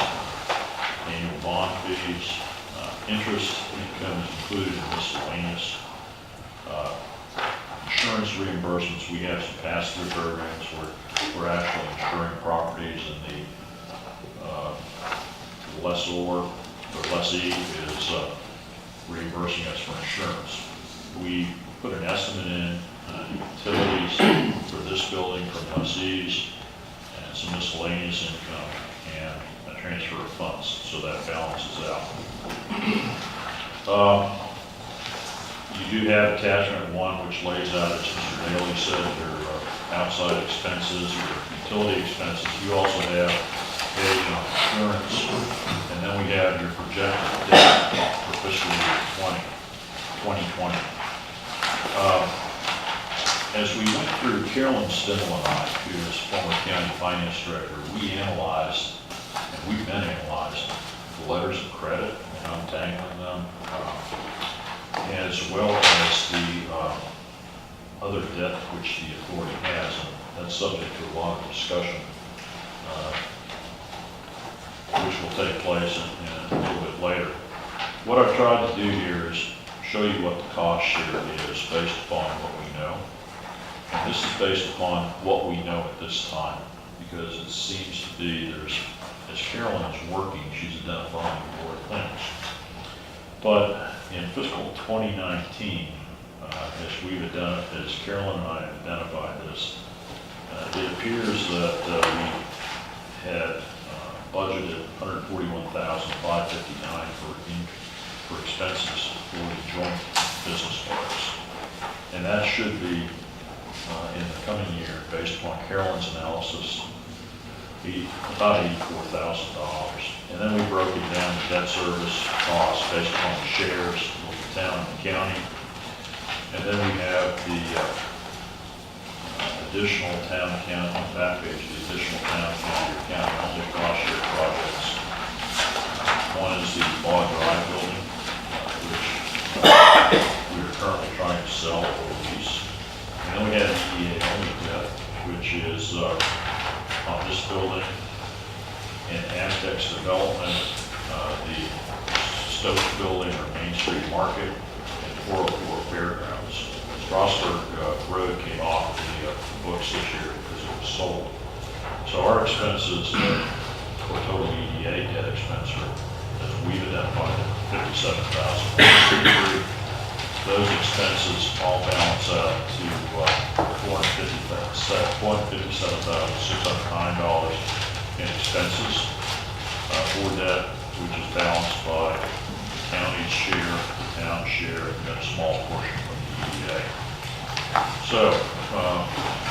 annual bond fees, interest income is included in miscellaneous. Insurance reimbursements, we have some pass-through programs where we're actually insuring properties, and the lessor or lessee is reimbursing us for insurance. We put an estimate in utilities for this building from lessees, and some miscellaneous income, and a transfer of funds, so that balances out. You do have attachment 1, which lays out, as Mr. Daly said, your outside expenses, your utility expenses. You also have page on insurance, and then we have your projected debt for fiscal year 2020. As we went through, Carolyn Stimmel and I, who is former county finance director, we analyzed, and we've been analyzing the letters of credit and untangling them, as well as the other debt which the authority has, and that's subject to a lot of discussion, which will take place in a little bit later. What I've tried to do here is show you what the cost share is based upon what we know. And this is based upon what we know at this time, because it seems to be as Carolyn is working, she's identifying more things. But in fiscal 2019, as Carolyn and I have identified this, it appears that we had budgeted $141,559 for expenses for the joint business parks. And that should be, in the coming year, based upon Carolyn's analysis, be about $84,000. And then we broke it down to debt service costs based upon the shares of the town and the county. And then we have the additional town and county, on the back page, the additional town and county only cost share projects. One is the Law Drive building, which we are currently trying to sell or lease. And then we have EDA only debt, which is on this building, in Aztec's development, the Stokes building or Main Street Market, and 404 Fairgrounds. Strasburg Road came off the books this year because it was sold. So our expenses for total EDA debt expense are, as we've identified, $57,000. Those expenses all balance out to $457,609 in expenses for debt, which is balanced by the county's share, the town's share, and then a small portion from the EDA. So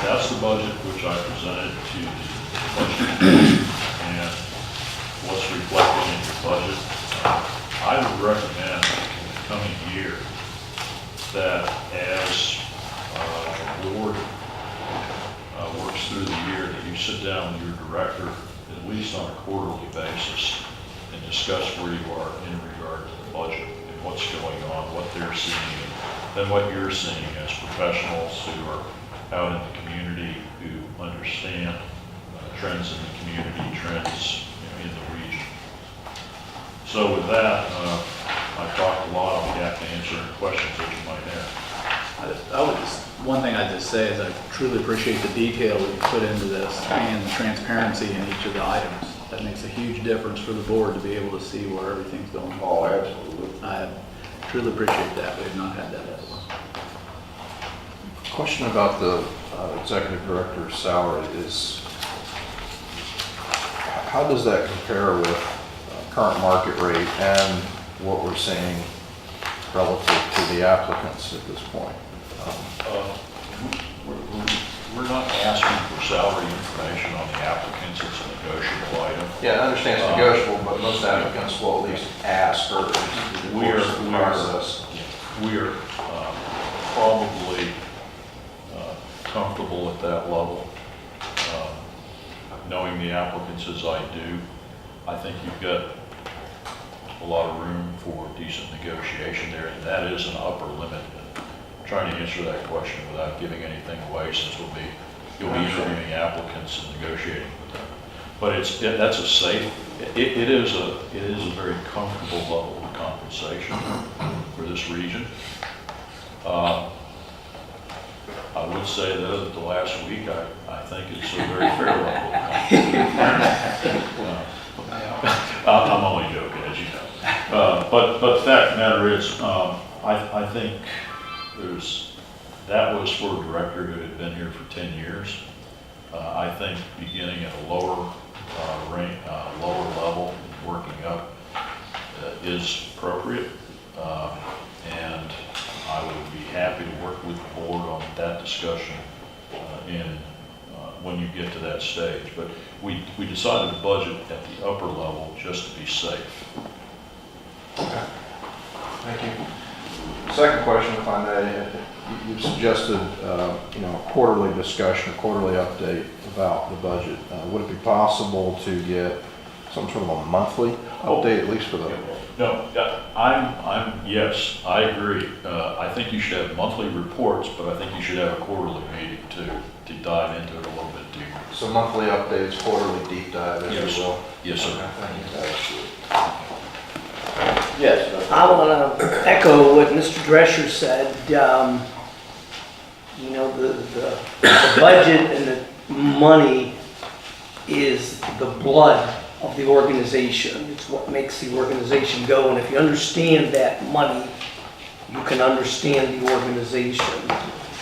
that's the budget which I presented to the budget committee, and what's reflected in your budget. I would recommend in the coming year that as the board works through the year, that you sit down with your director at least on a quarterly basis and discuss where you are in regard to the budget and what's going on, what they're seeing, and what you're seeing as professionals who are out in the community, who understand trends in the community, trends in the region. So with that, I talked a lot. I'll be happy to answer any questions that you might have. One thing I'd just say is I truly appreciate the detail that you put into this and the transparency in each of the items. That makes a huge difference for the board to be able to see where everything's going. Oh, absolutely. I truly appreciate that. We have not had that before. Question about the executive director's salary is, how does that compare with current market rate and what we're seeing relative to the applicants at this point? We're not asking for salary information on the applicants. It's a negotiable item. Yeah, I understand it's negotiable, but most applicants will at least ask or We are probably comfortable at that level. Knowing the applicants as I do, I think you've got a lot of room for decent negotiation there, and that is an upper limit. I'm trying to answer that question without giving anything away, since you'll be interviewing applicants and negotiating with them. But that's a safe. It is a very comfortable level of compensation for this region. I would say though that the last week I think it's a very fair level of compensation. I'm only joking, as you know. But the fact of the matter is, I think that was for a director who had been here for 10 years. I think beginning at a lower level, working up is appropriate. to that stage. But we decided to budget at the upper level just to be safe. Thank you. Second question, if I may, you've suggested, a quarterly discussion, a quarterly update about the budget. Would it be possible to get some sort of a monthly update, at least for the? No, yes, I agree. I think you should have monthly reports, but I think you should have a quarterly meeting to dive into it a little bit deeper. So monthly updates, quarterly deep dive, if you will? Yes, sir. Okay, thank you. Yes. I want to echo what Mr. Drescher said. The budget and the money is the blood of the organization. It's what makes the organization go. And if you understand that money, you can understand the organization.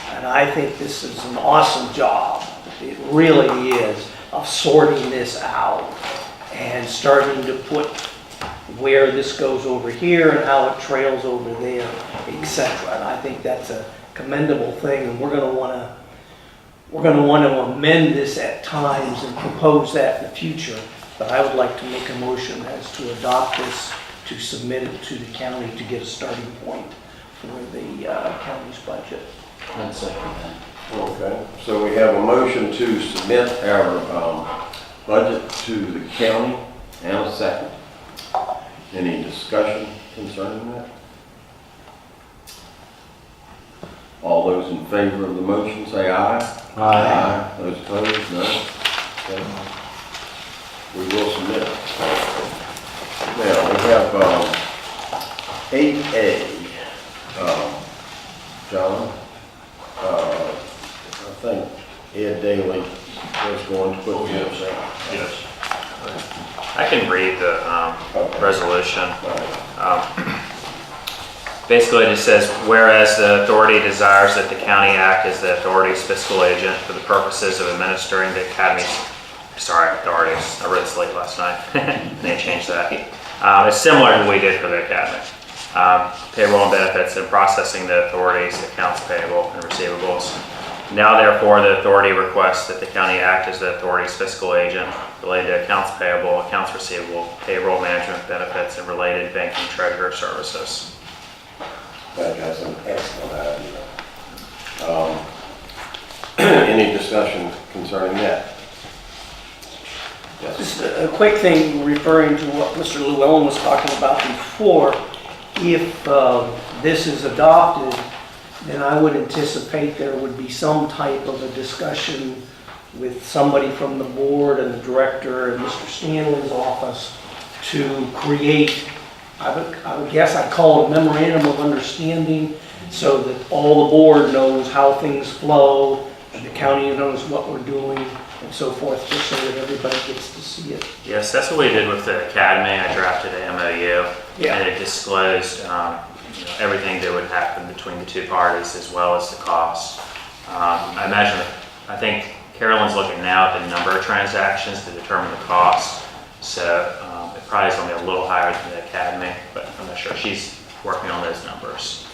And I think this is an awesome job. It really is, of sorting this out and starting to put where this goes over here and how it trails over there, etc. And I think that's a commendable thing, and we're going to want to amend this at times and propose that in the future. But I would like to make a motion as to adopt this, to submit it to the county to get a starting point for the county's budget. I'd second that. Okay, so we have a motion to submit our budget to the county and a second. Any discussion concerning that? All those in favor of the motion say aye. Aye. Those opposed, no. Okay. We will submit it. Now, we have 8A. John, I think Ed Daly was going to put this out. Yes. I can read the resolution. Basically, it just says, whereas the authority desires that the county act as the authority's fiscal agent for the purposes of administering the academy's, authorities. I read this late last night, and they changed that. It's similar to what we did for the academy. Payroll and benefits and processing the authority's accounts payable and receivables. Now, therefore, the authority requests that the county act as the authority's fiscal agent related to accounts payable, accounts receivable, payroll management benefits, and related banking treasurer services. That's an excellent idea. Any discussion concerning that? Yes. Just a quick thing referring to what Mr. Llewellyn was talking about before. If this is adopted, then I would anticipate there would be some type of a discussion with somebody from the board and the director and Mr. Stanley's office to create, I would guess I'd call it a memorandum of understanding, so that all the board knows how things flow, and the county knows what we're doing, and so forth, just so that everybody gets to see it. Yes, that's what we did with the academy. I drafted an MOU, and it disclosed everything that would happen between the two parties, as well as the cost. I think Carolyn's looking now at the number of transactions to determine the cost. So it probably is going to be a little higher than the academy, but I'm not sure. She's working on those numbers.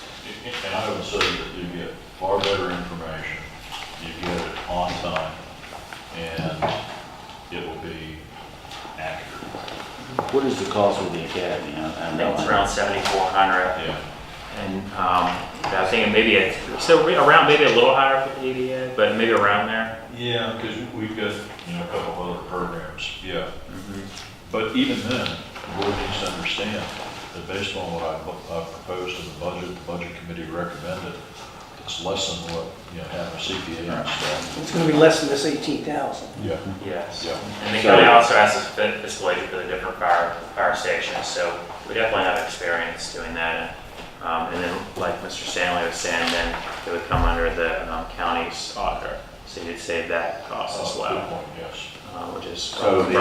And I would say that you get far better information, you get it on time, and it will be accurate. What is the cost of the academy? I think it's around $7,400. Yeah. And I think maybe around maybe a little higher for the EDA, but maybe around there. Yeah, because we've got, a couple of other programs, yeah. But even then, the board needs to understand that based on what I've proposed to the budget committee recommended, it's less than what, having a CPA installed. It's going to be less than this 18,000. Yeah. Yes. Yeah. And the county also has a fiscal agent for the different fire stations, so we definitely have experience doing that. And then, like Mr. Stanley was saying, then it would come under the county's auditor, so you'd save that cost as well. Good point, yes. Which is So the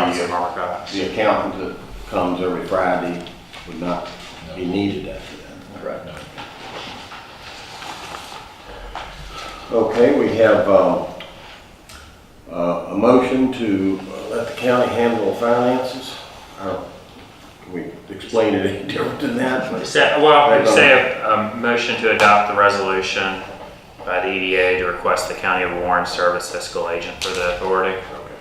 accountant that comes every Friday would not be needed after that, correct? No. Okay, we have a motion to let the county handle the finances. Can we explain it any different than that? We say a motion to adopt the resolution by the EDA to request the County of Warren serve as fiscal agent for the authority. Okay.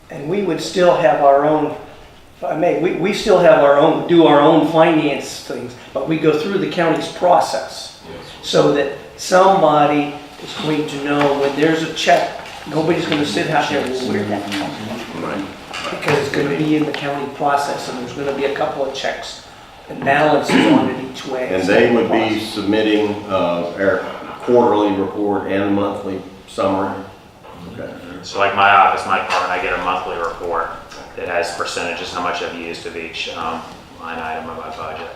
And we would still have our own, if I may, we still have our own, do our own finance things, but we go through the county's process. So that somebody is going to know when there's a check, nobody's gonna sit out there, well, where'd that come from? Because it's gonna be in the county process, and there's gonna be a couple of checks and balances on it each way. And they would be submitting our quarterly report and monthly summary. Okay. So like my office, my department, I get a monthly report that has percentages, how much I've used of each line item of my budget.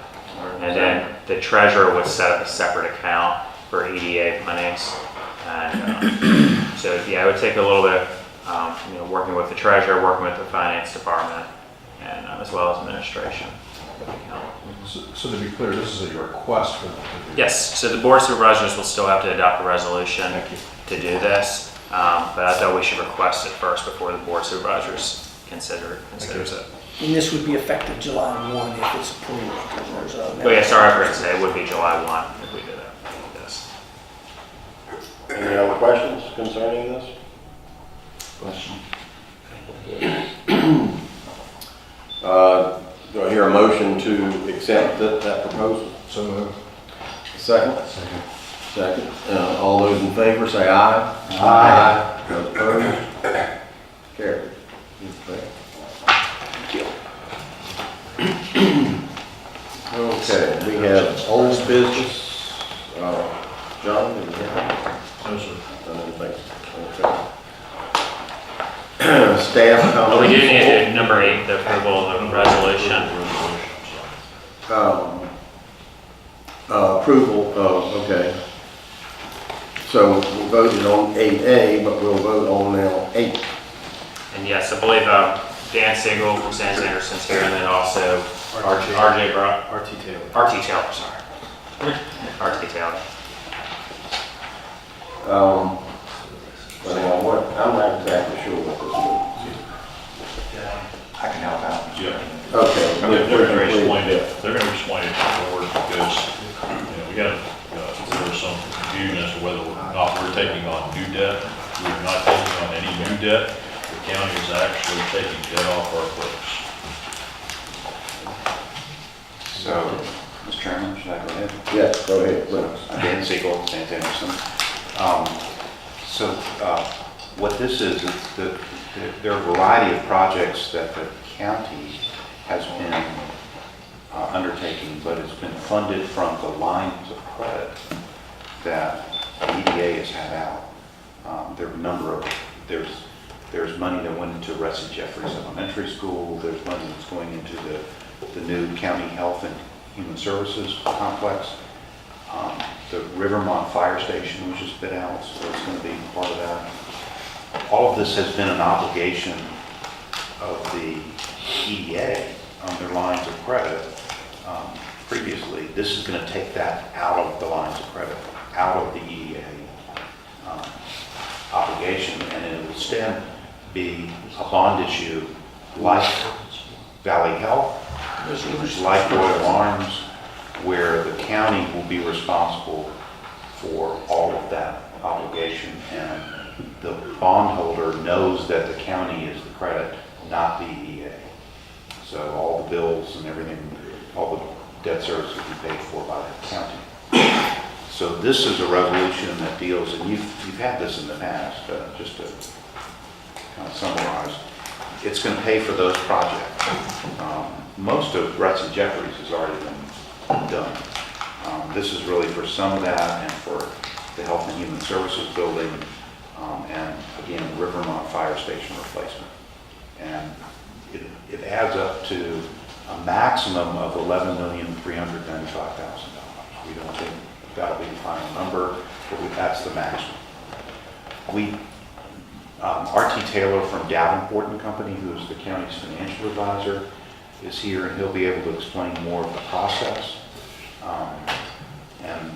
And then the treasurer would set up a separate account for EDA monies. And so, yeah, it would take a little bit, working with the treasurer, working with the finance department, and as well as administration. So to be clear, this is a request for the. Yes, so the board of supervisors will still have to adopt a resolution to do this, but I thought we should request it first before the board of supervisors considers it. And this would be effective July 1 if it's approved. 'Cause there's a- Oh yeah, sorry, I forgot to say, it would be July 1 if we did it. Yes. Any other questions concerning this? Question? Do I hear a motion to accept that proposal? So moved. Second? Second. All those in favor say aye. Aye. Those opposed? Carried. Okay, we have old business. John, did you have? No, sir. I don't think so. Okay. Staff comments. Well, we do need number 8, the approval of the resolution. Approval of, okay. So we voted on 8A, but we'll vote on now 8. And yes, I believe Dan Siegel from Sands Anderson's here, and then also RJ Brown. RT Taylor. RT Taylor, sorry. RT Taylor. Well, I'm not exactly sure what this I can help out. Yeah. is. Okay. They're going to explain it, they're going to explain it to the board because, we got, there was some confusion as to whether or not we're taking on new debt. We're not taking on any new debt. The county is actually taking debt off our books. So, Mr. Chairman, should I go ahead? Yes, go ahead, please. Dan Siegel, St. Anderson. What this is there are a variety of projects that the county has been undertaking, but it's been funded from the lines of credit that the EDA has had out. There are a number of, there's money that went into Rusty Jeffries Elementary School, there's money that's going into the new County Health and Human Services Complex. The Rivermont Fire Station, which is bid out, so it's going to be part of that. All of this has been an obligation of the EDA on their lines of credit previously. This is going to take that out of the lines of credit, out of the EDA obligation, and it will instead be a bond issue like Valley Health, like Royal Arms, where the county will be responsible for all of that obligation, and the bondholder knows that the county is the credit, not the EDA. So all the bills and everything, all the debt service will be paid for by the county. So this is a resolution that deals, and you've had this in the past, just to kind of summarize, it's going to pay for those projects. Most of Rutsey Jeffries has already been done. This is really for some of that and for the Health and Human Services building, and again, the Rivermont Fire Station replacement. And it adds up to a maximum of $11,395,000. We don't think that'll be the final number, but that's the maximum. RT Taylor from Davenport and Company, who is the county's financial advisor, is here, and he'll be able to explain more of the process. And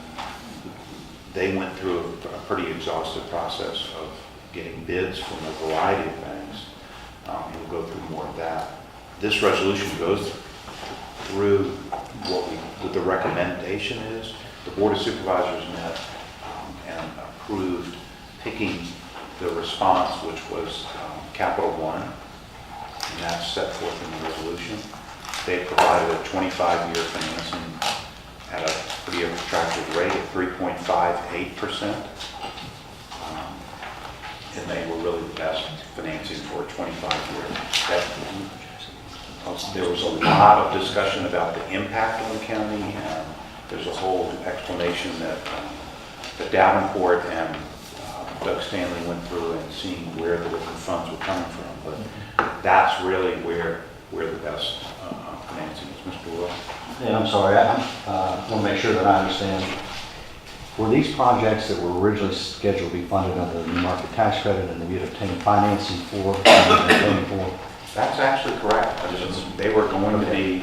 they went through a pretty exhaustive process of getting bids from a variety of banks. We'll go through more of that. This resolution goes through what the recommendation is. The Board of Supervisors met and approved picking the response, which was Capital One, and that's set forth in the resolution. They provided a 25-year financing at a pretty attractive rate of 3.58%. And they were really the best financing for a 25-year. There was a lot of discussion about the impact on the county, and there's a whole explanation that Davenport and Doug Stanley went through and seeing where the different funds were coming from. But that's really where the best financing is. Mr. Will? Yeah, I'm sorry, I want to make sure that I understand. Were these projects that were originally scheduled to be funded under the new market tax credit and that you'd obtained financing for, That's actually correct. They were going to be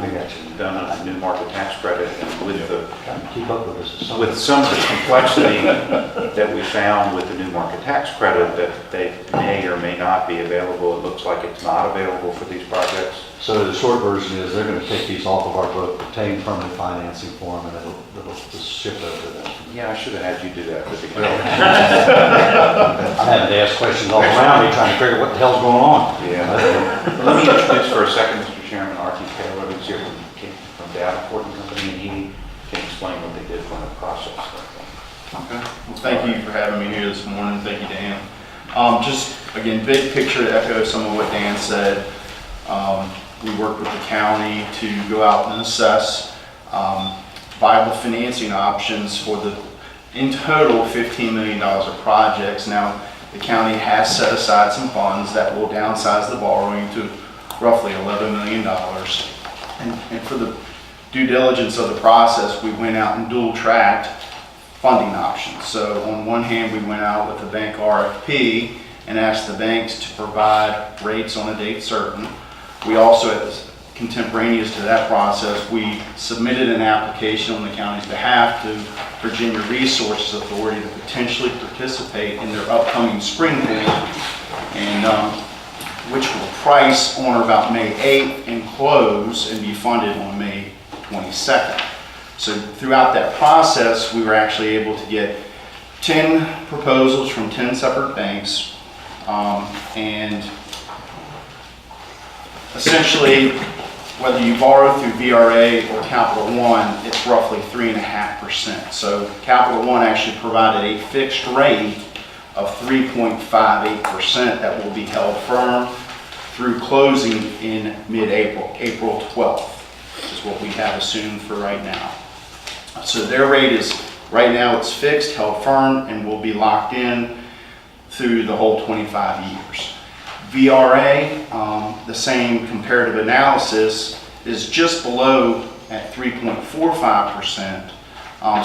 done under the new market tax credit, and with keep up with this. with some of the complexity that we found with the new market tax credit, that they may or may not be available. It looks like it's not available for these projects. So the short version is they're going to take these off of our book, obtain permanent financing for them, and it'll just shift over to them. Yeah, I should have had you do that at the beginning. I'm having to ask questions all around me trying to figure out what the hell's going on. Yeah. Let me introduce for a second, Mr. Chairman, Archie Taylor, who's here from Davenport and Company, and he can explain what they did from the process. Okay. Well, thank you for having me here this morning. Thank you, Dan. Just, again, big picture to echo some of what Dan said. We worked with the county to go out and assess viable financing options for the, in total, $15 million of projects. Now, the county has set aside some funds that will downsize the borrowing to roughly $11 million. And for the due diligence of the process, we went out and dual tracked funding options. So on one hand, we went out with a bank RFP and asked the banks to provide rates on a date certain. We also, contemporaneous to that process, we submitted an application on the county's behalf to Virginia Resources Authority to potentially participate in their upcoming spring pool, and which will price on or about May 8th and close and be funded on May 22nd. So throughout that process, we were actually able to get 10 proposals from 10 separate banks, and essentially, whether you borrow through VRA or Capital One, it's roughly 3.5%. So Capital One actually provided a fixed rate of 3.58% that will be held firm through closing in mid-April, April 12th, is what we have assumed for right now. So their rate is, right now it's fixed, held firm, and will be locked in through the whole 25 years. VRA, the same comparative analysis, is just below at 3.45%.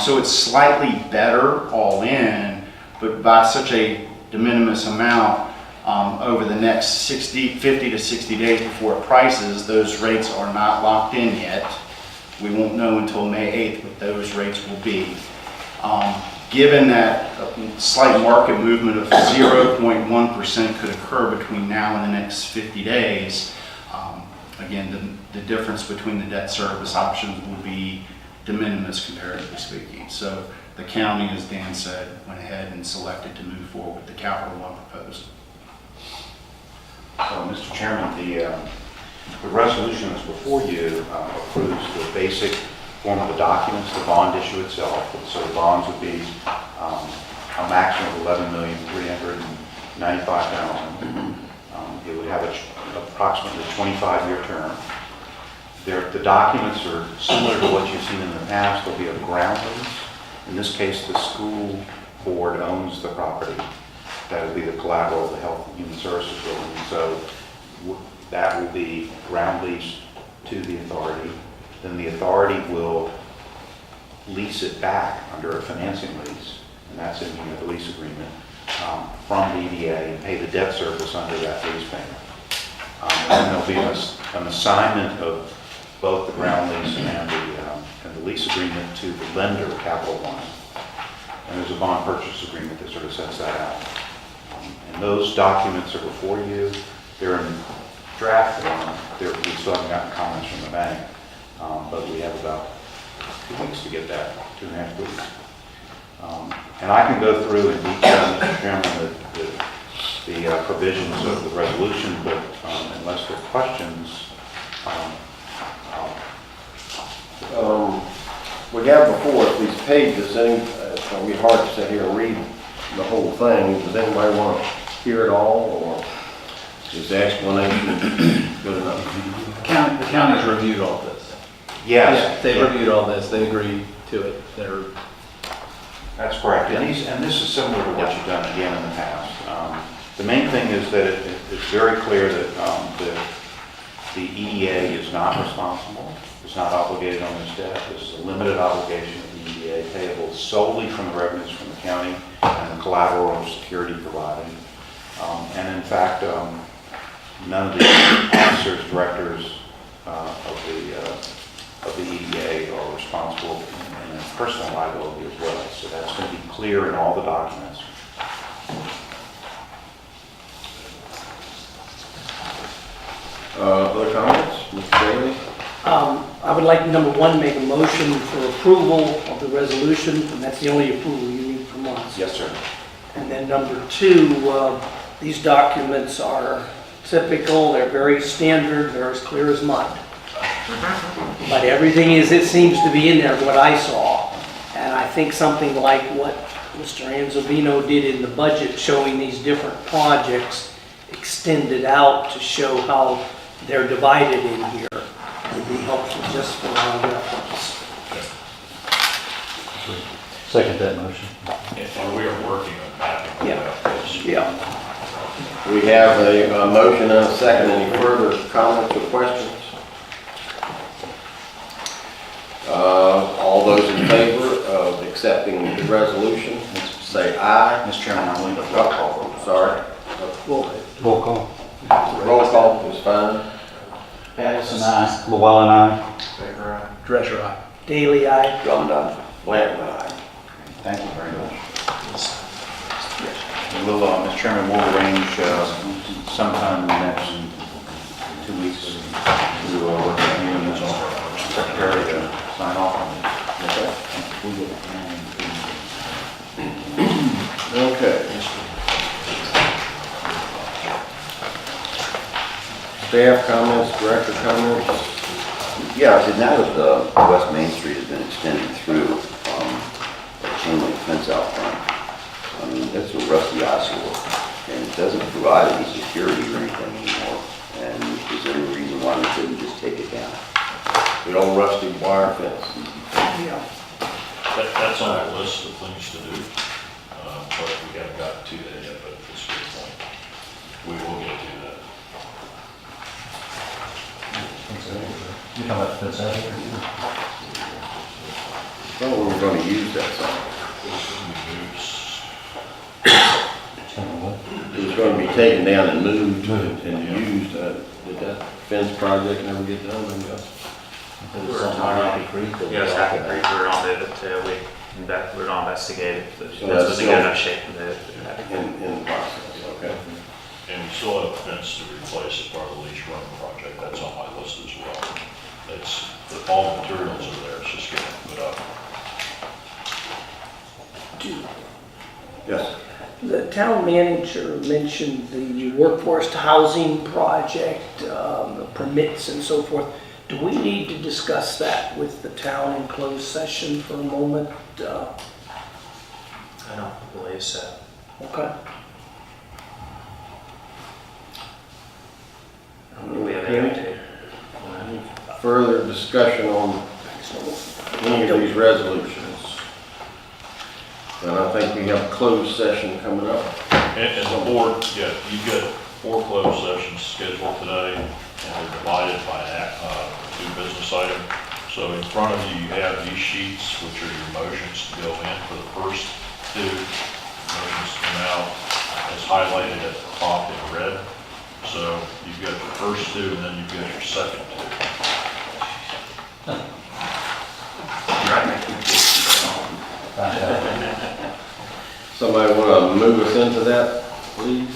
So it's slightly better all in, but by such a de minimis amount, over the next 50 to 60 days before it prices, those rates are not locked in yet. We won't know until May 8th what those rates will be. Given that a slight market movement of 0.1% could occur between now and the next 50 days, again, the difference between the debt service options will be de minimis comparatively speaking. So the county, as Dan said, went ahead and selected to move forward with the Capital One proposal. So, Mr. Chairman, the resolution that's before you approves the basic form of the documents, the bond issue itself. So the bonds would be a maximum of $11,395,000. It would have approximately a 25-year term. The documents are similar to what you've seen in the past. There'll be a ground lease. In this case, the school board owns the property. That would be the collateral of the Health and Human Services building. So that will be ground lease to the authority. Then the authority will lease it back under a financing lease, and that's in the lease agreement, from the EDA, and pay the debt service under that lease payment. And then there'll be an assignment of both the ground lease and the lease agreement to the lender, Capital One. And there's a bond purchase agreement that sort of sets that out. And those documents are before you. They're in draft form. We still haven't gotten comments from the bank. But we have about 2 weeks to get that, 2.5 weeks. And I can go through in detail, Mr. Chairman, the provisions of the resolution, but unless there are questions, We have before us these pages, and it's gonna be hard to sit here and read the whole thing. Does anybody want to hear it all, or is the explanation good enough? The county's reviewed all this. yes. They reviewed all this, they agreed to it, they're, That's correct, and this is similar to what you've done again in the past. The main thing is that it's very clear that the EDA is not responsible, is not obligated on this debt. This is a limited obligation of the EDA, payable solely from the revenues from the county and the collateral or security provided. And in fact, none of the officers, directors of the EDA are responsible in personal liability as well. So that's going to be clear in all the documents. Other comments, Mr. Bailey? I would like, number one, make a motion for approval of the resolution, and that's the only approval you need from us. Yes, sir. And then number two, these documents are typical, they're very standard, they're as clear as mud. But everything is, it seems to be in there, what I saw. And I think something like what Mr. Anzivino did in the budget, showing these different projects extended out to show how they're divided in here, would be helpful just for our reference. Second that motion. And we are working on mapping Yeah. out this. Yeah. We have a motion and a second. Any further comments or questions? All those in favor of accepting the resolution, say aye. Mr. Chairman, I'll leave a roll call vote. Sorry. Roll call. Roll call is fine. Patterson, aye. Llewellyn, aye. Drescher, aye. Daily, aye. Drummond, aye. Blanton, aye. Thank you very much. We'll, Mr. Chairman, we'll arrange sometime in the next 2 weeks to work with you and the secretary to sign off on it. Okay. Staff comments, director comments? Yeah, so now that the West Main Street has been extended through, a chain link fence out front, I mean, that's a rusty eyesore, and it doesn't provide any security or anything anymore. And is there any reason why we couldn't just take it down? The old rusty wire fence. Yeah. That's on our list of things to do, but we haven't gotten to that yet, but it's a good point. We will get to that. You talking about the fence out here? Oh, we were gonna use that sign. It was gonna be taken down and moved and used. Did that fence project never get done, I guess? We were talking, yes, Happy Creek, we were on it, we were on investigate it, but So this that's was in still- good enough shape to do it. In the process, okay. And we still have a fence to replace as part of the leash run project. That's on my list as well. All the materials are there, it's just getting put up. Yes. The town manager mentioned the workforce housing project, the permits and so forth. Do we need to discuss that with the town in closed session for a moment? I don't believe so. Okay. We have any Further discussion on any of these resolutions? And I think we have a closed session coming up. And the board, yeah, you've got 4 closed sessions scheduled today, and they're divided by new business item. So in front of you, you have these sheets, which are your motions to go in for the first 2. Motions to come out as highlighted at the top in red. So you've got your first 2, and then you've got your second 2. Somebody want to move us into that, please?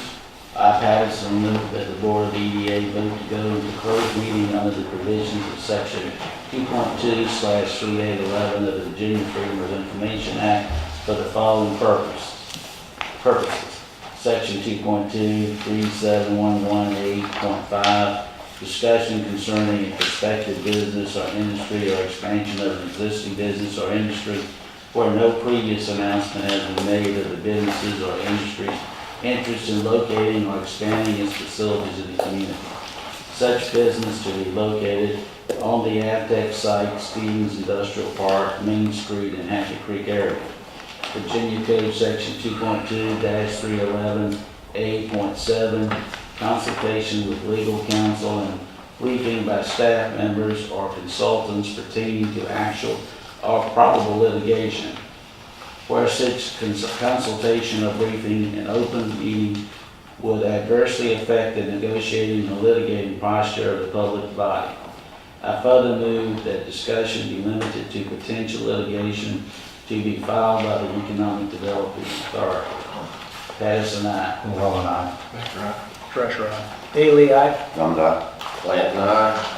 I, Patterson, move that the Board of EDA vote to go into closed meeting under the provisions of section 2.2/3811 of the Virginia Freedom of Information Act for the following purposes. Section 2.2, 3711A.5, discussion concerning a prospective business or industry or expansion of an existing business or industry where no previous announcement has been made of the businesses or industries interest in locating or expanding its facilities in the community. Such business to be located on the Avtech site, Stevens Industrial Park, Main Street, and Happy Creek area. Virginia Code Section 2.2-311A.7, consultation with legal counsel and briefing by staff members or consultants pertaining to actual or probable litigation. Where such consultation or briefing in open meeting would adversely affect the negotiating or litigating posture of the public body. I further move that discussion be limited to potential litigation to be filed by the Economic Development Authority. Patterson, aye. Mullen, aye. Treasurer, aye. Haley, aye. Thumbs up. Plant and I.